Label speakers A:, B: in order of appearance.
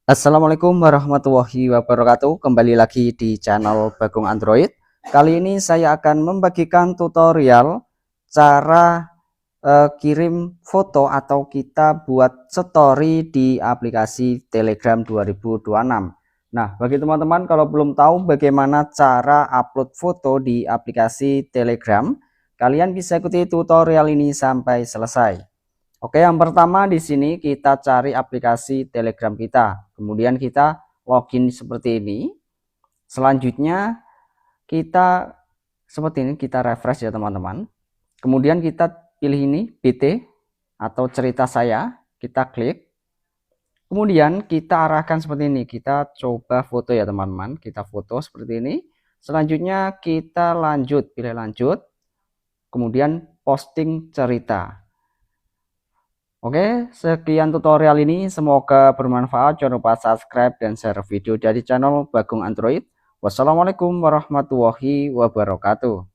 A: Assalamualaikum warahmatullahi wabarakatuh. Kembali lagi di channel Bagong Android. Kali ini saya akan membagikan tutorial cara kirim foto atau kita buat story di aplikasi Telegram 2026. Nah, bagi teman-teman kalau belum tahu bagaimana cara upload foto di aplikasi Telegram, kalian bisa ikuti tutorial ini sampai selesai. Oke, yang pertama di sini kita cari aplikasi Telegram kita. Kemudian kita login seperti ini. Selanjutnya kita seperti ini, kita refresh ya teman-teman. Kemudian kita pilih ini BT atau cerita saya, kita klik. Kemudian kita arahkan seperti ini, kita coba foto ya teman-teman. Kita foto seperti ini. Selanjutnya kita lanjut, pilih lanjut. Kemudian posting cerita. Oke, sekian tutorial ini. Semoga bermanfaat. Jangan lupa subscribe dan share video dari channel Bagong Android. Wassalamualaikum warahmatullahi wabarakatuh.